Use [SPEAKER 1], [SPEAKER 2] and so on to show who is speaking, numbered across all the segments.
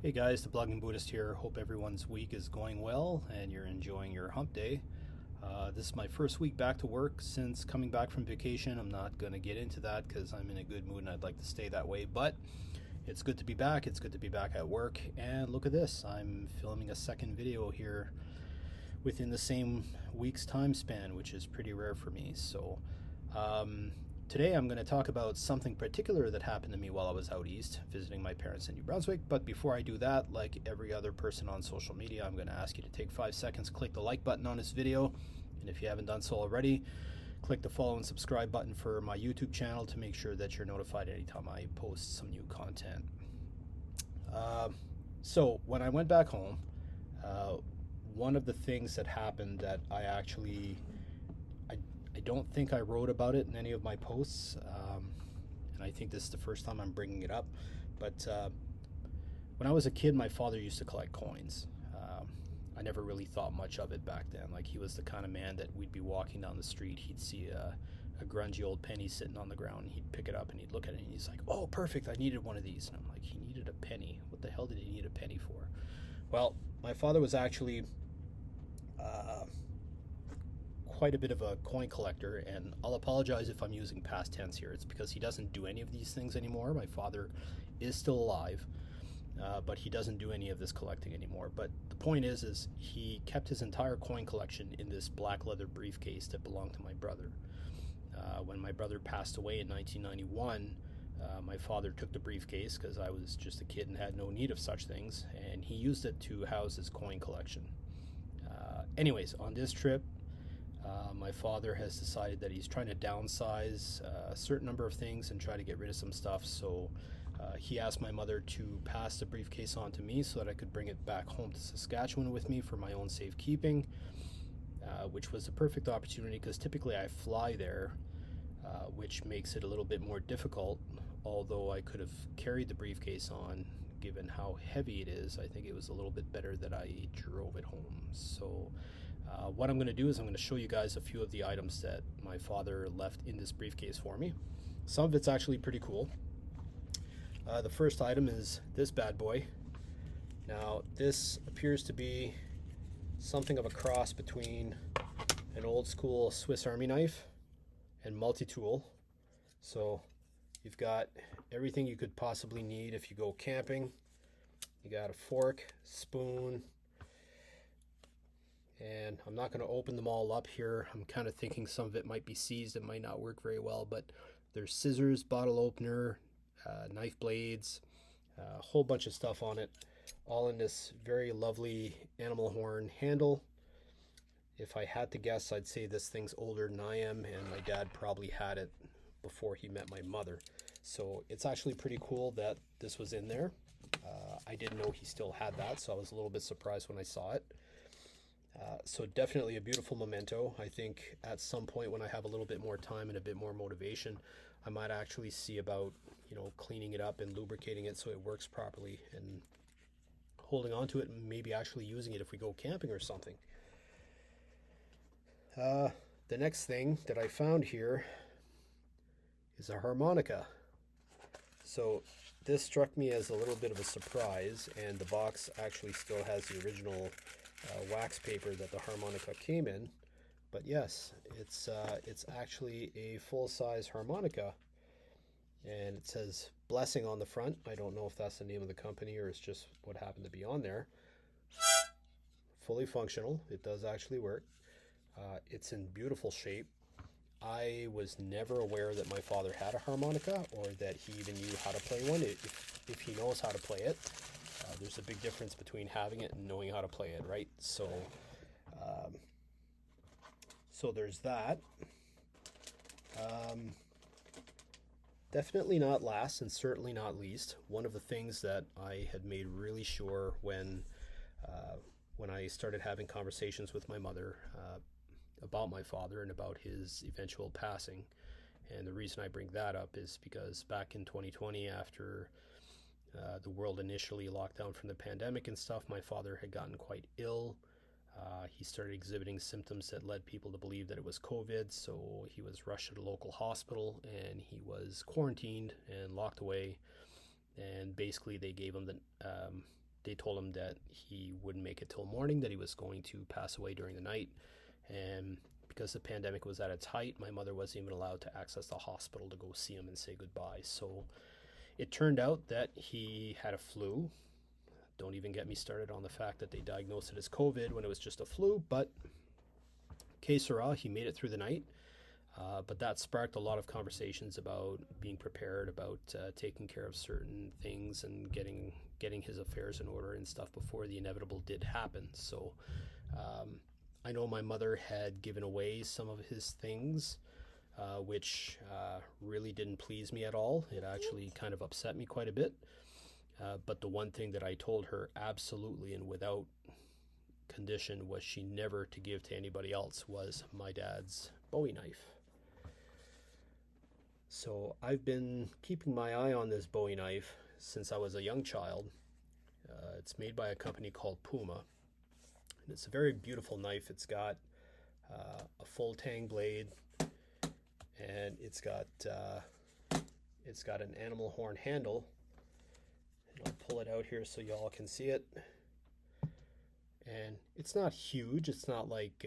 [SPEAKER 1] Hey guys, the Blogging Buddhist here. Hope everyone's week is going well and you're enjoying your hump day. This is my first week back to work since coming back from vacation. I'm not going to get into that because I'm in a good mood and I'd like to stay that way, but it's good to be back. It's good to be back at work. And look at this, I'm filming a second video here within the same week's time span, which is pretty rare for me. Today I'm going to talk about something particular that happened to me while I was out east visiting my parents in New Brunswick. But before I do that, like every other person on social media, I'm going to ask you to take 5 seconds, click the like button on this video. And if you haven't done so already, click the follow and subscribe button for my YouTube channel to make sure that you're notified anytime I post some new content. So when I went back home, one of the things that happened that I don't think I wrote about it in any of my posts, and I think this is the first time I'm bringing it up, but when I was a kid, my father used to collect coins. I never really thought much of it back then. Like, he was the kind of man that we'd be walking down the street, he'd see a grungy old penny sitting on the ground, and he'd pick it up and he'd look at it and he's like, "Oh, perfect, I needed one of these." And I'm like, he needed a penny? What the hell did he need a penny for? Well, my father was actually quite a bit of a coin collector, and I'll apologize if I'm using past tense here. It's because he doesn't do any of these things anymore. My father is still alive, but he doesn't do any of this collecting anymore. But the point is he kept his entire coin collection in this black leather briefcase that belonged to my brother. When my brother passed away in 1991, my father took the briefcase because I was just a kid and had no need of such things, and he used it to house his coin collection. Anyways, on this trip, my father has decided that he's trying to downsize a certain number of things and try to get rid of some stuff. So he asked my mother to pass the briefcase on to me so that I could bring it back home to Saskatchewan with me for my own safekeeping, which was the perfect opportunity because typically I fly there, which makes it a little bit more difficult. Although I could have carried the briefcase on, given how heavy it is, I think it was a little bit better that I drove it home. So what I'm going to do is I'm going to show you guys a few of the items that my father left in this briefcase for me. Some of it's actually pretty cool. The first item is this bad boy. Now, this appears to be something of a cross between an old school Swiss Army knife and multi-tool. So you've got everything you could possibly need if you go camping. You got a fork, spoon, and I'm not going to open them all up here. I'm kind of thinking some of it might be seized. It might not work very well, but there's scissors, bottle opener, knife blades, a whole bunch of stuff on it, all in this very lovely animal horn handle. If I had to guess, I'd say this thing's older than I am, and my dad probably had it before he met my mother. So it's actually pretty cool that this was in there. I didn't know he still had that, so I was a little bit surprised when I saw it. So definitely a beautiful memento. I think at some point when I have a little bit more time and a bit more motivation, I might actually see about, cleaning it up and lubricating it so it works properly and holding on to it and maybe actually using it if we go camping or something. The next thing that I found here is a harmonica. So this struck me as a little bit of a surprise, and the box actually still has the original wax paper that the harmonica came in. But yes, it's actually a full-size harmonica, and it says Blessing on the front. I don't know if that's the name of the company or it's just what happened to be on there. Fully functional. It does actually work. It's in beautiful shape. I was never aware that my father had a harmonica or that he even knew how to play one. If he knows how to play it, there's a big difference between having it and knowing how to play it, right? So there's that. Definitely not last and certainly not least, one of the things that I had made really sure when I started having conversations with my mother about my father and about his eventual passing. And the reason I bring that up is because back in 2020, after the world initially locked down from the pandemic and stuff, my father had gotten quite ill. He started exhibiting symptoms that led people to believe that it was COVID, so he was rushed to a local hospital and he was quarantined and locked away. And basically they gave him the they told him that he wouldn't make it till morning, that he was going to pass away during the night. And because the pandemic was at its height, my mother wasn't even allowed to access the hospital to go see him and say goodbye. So it turned out that he had a flu. Don't even get me started on the fact that they diagnosed it as COVID when it was just a flu, but que sera, he made it through the night. But that sparked a lot of conversations about being prepared, about taking care of certain things and getting his affairs in order and stuff before the inevitable did happen. So I know my mother had given away some of his things, which really didn't please me at all. It actually kind of upset me quite a bit. But the one thing that I told her absolutely and without condition was she never to give to anybody else was my dad's Bowie knife. So I've been keeping my eye on this Bowie knife since I was a young child. It's made by a company called Puma. And it's a very beautiful knife. It's got a full tang blade, and it's got an animal horn handle. And I'll pull it out here so y'all can see it. And it's not huge. It's not like,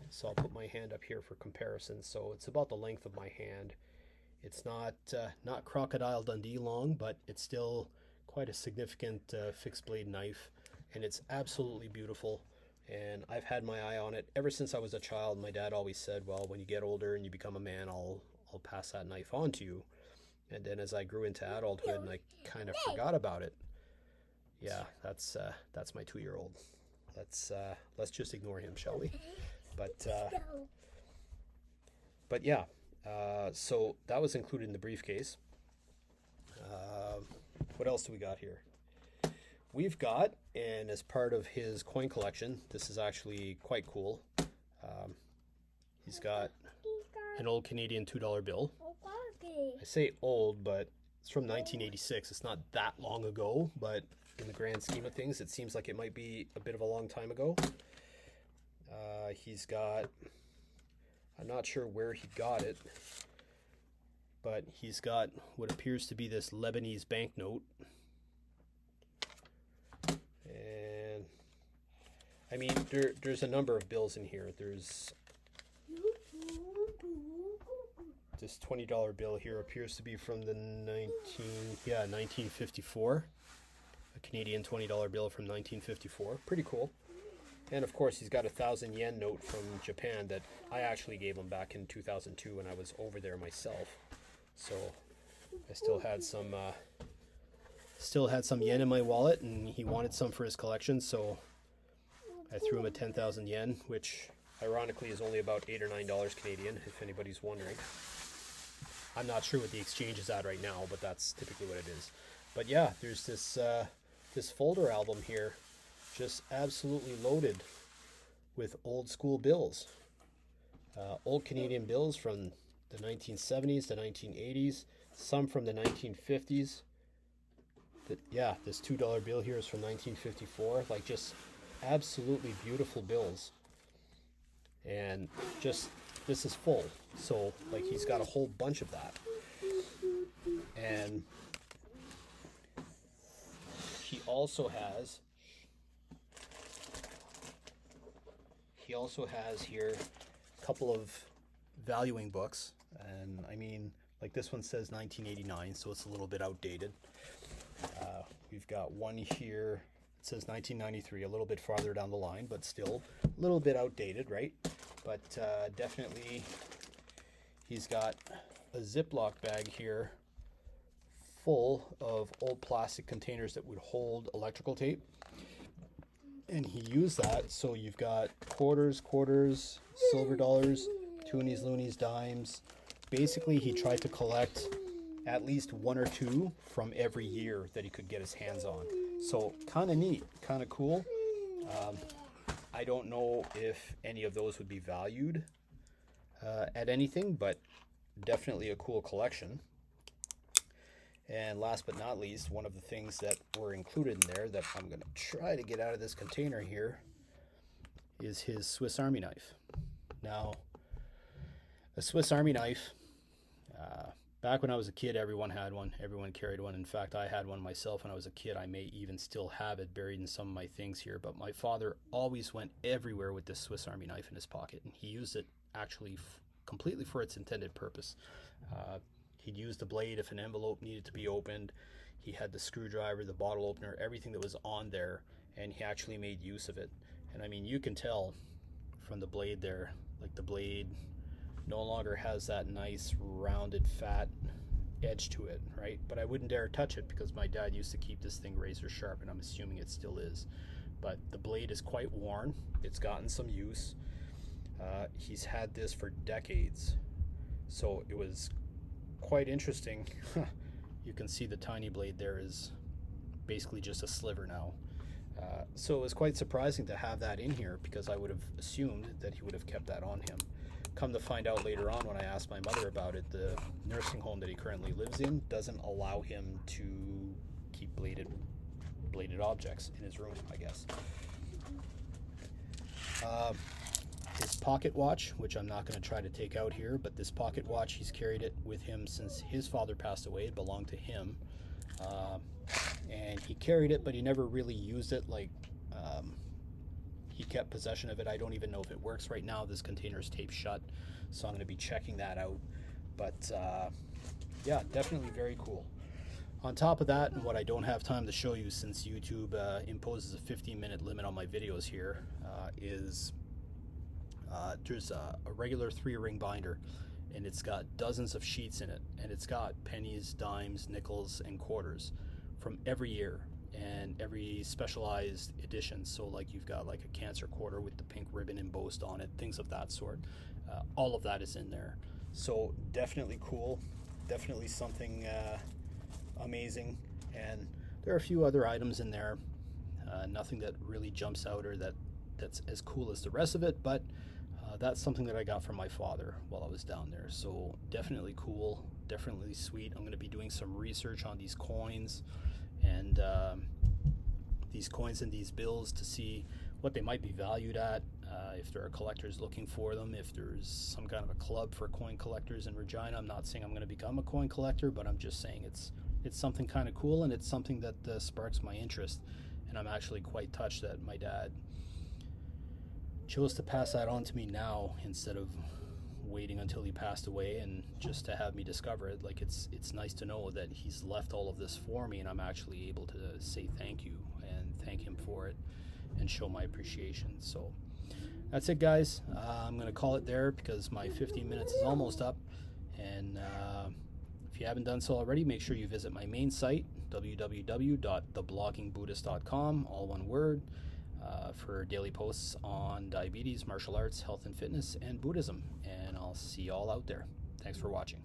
[SPEAKER 1] so I'll put my hand up here for comparison. So it's about the length of my hand. It's not Crocodile Dundee long, but it's still quite a significant fixed blade knife, and it's absolutely beautiful. And I've had my eye on it ever since I was a child. My dad always said, well, when you get older and you become a man, I'll pass that knife on to you. And then as I grew into adulthood and I kind of forgot about it. Yeah, that's my 2-year-old. Let's just ignore him, shall we? But yeah, so that was included in the briefcase. What else do we got here? We've got, and as part of his coin collection, this is actually quite cool. He's got an old Canadian $2 bill. I say old, but it's from 1986. It's not that long ago, but in the grand scheme of things, it seems like it might be a bit of a long time ago. He's got, I'm not sure where he got it, but he's got what appears to be this Lebanese banknote. And I mean, there's a number of bills in here. There's this $20 bill here, appears to be from the 1954. A Canadian $20 bill from 1954. Pretty cool. And of course, he's got a 1,000 yen note from Japan that I actually gave him back in 2002 when I was over there myself. So I still had some yen in my wallet, and he wanted some for his collection, so I threw him a 10,000 yen, which ironically is only about $8 or $9 Canadian, if anybody's wondering. I'm not sure what the exchange is at right now, but that's typically what it is. But yeah, there's this folder album here, just absolutely loaded with old school bills. Old Canadian bills from the 1970s to 1980s, some from the 1950s. This $2 bill here is from 1954. Like, just absolutely beautiful bills. And just, this is full. So, like, he's got a whole bunch of that. And he also has here a couple of valuing books. And I mean, like, this one says 1989, so it's a little bit outdated. We've got one here, it says 1993, a little bit farther down the line, but still a little bit outdated, right? But definitely, he's got a Ziploc bag here full of old plastic containers that would hold electrical tape. And he used that, so you've got quarters, silver dollars, toonies, loonies, dimes. Basically, he tried to collect at least one or two from every year that he could get his hands on. So kind of neat, kind of cool. I don't know if any of those would be valued at anything, but definitely a cool collection. And last but not least, one of the things that were included in there that I'm going to try to get out of this container here is his Swiss Army knife. Now, a Swiss Army knife, Back when I was a kid, everyone had one. Everyone carried one. In fact, I had one myself when I was a kid. I may even still have it buried in some of my things here. But my father always went everywhere with this Swiss Army knife in his pocket, and he used it actually completely for its intended purpose. He'd use the blade if an envelope needed to be opened. He had the screwdriver, the bottle opener, everything that was on there, and he actually made use of it. And I mean, you can tell from the blade there, like the blade no longer has that nice rounded fat edge to it, right? But I wouldn't dare touch it because my dad used to keep this thing razor sharp, and I'm assuming it still is. But the blade is quite worn. It's gotten some use. He's had this for decades, so it was quite interesting. You can see the tiny blade there is basically just a sliver now. So it was quite surprising to have that in here, because I would have assumed that he would have kept that on him. Come to find out later on, when I asked my mother about it, the nursing home that he currently lives in doesn't allow him to keep bladed objects in his room, I guess. His pocket watch, which I'm not going to try to take out here, but this pocket watch, he's carried it with him since his father passed away. It belonged to him. And he carried it, but he never really used it. Like, he kept possession of it. I don't even know if it works right now. This container is taped shut, so I'm going to be checking that out. But yeah, definitely very cool. On top of that, and what I don't have time to show you since YouTube imposes a 15-minute limit on my videos here, is there's a regular 3-ring binder, and it's got dozens of sheets in it, and it's got pennies, dimes, nickels, and quarters from every year and every specialized edition. So like, you've got like a cancer quarter with the pink ribbon embossed on it, things of that sort. All of that is in there. So definitely cool, definitely something amazing. And there are a few other items in there, nothing that really jumps out or that's as cool as the rest of it, but that's something that I got from my father while I was down there. So definitely cool, definitely sweet. I'm going to be doing some research on these coins and these bills to see what they might be valued at, if there are collectors looking for them, if there's some kind of a club for coin collectors in Regina. I'm not saying I'm going to become a coin collector, but I'm just saying it's something kind of cool, and it's something that sparks my interest. And I'm actually quite touched that my dad chose to pass that on to me now instead of waiting until he passed away and just to have me discover it. Like, it's nice to know that he's left all of this for me, and I'm actually able to say thank you and thank him for it and show my appreciation. So that's it, guys. I'm gonna call it there because my 15 minutes is almost up. And if you haven't done so already, make sure you visit my main site, www.thebloggingbuddhist.com, all one word, for daily posts on diabetes, martial arts, health and fitness, and Buddhism. And I'll see you all out there. Thanks for watching.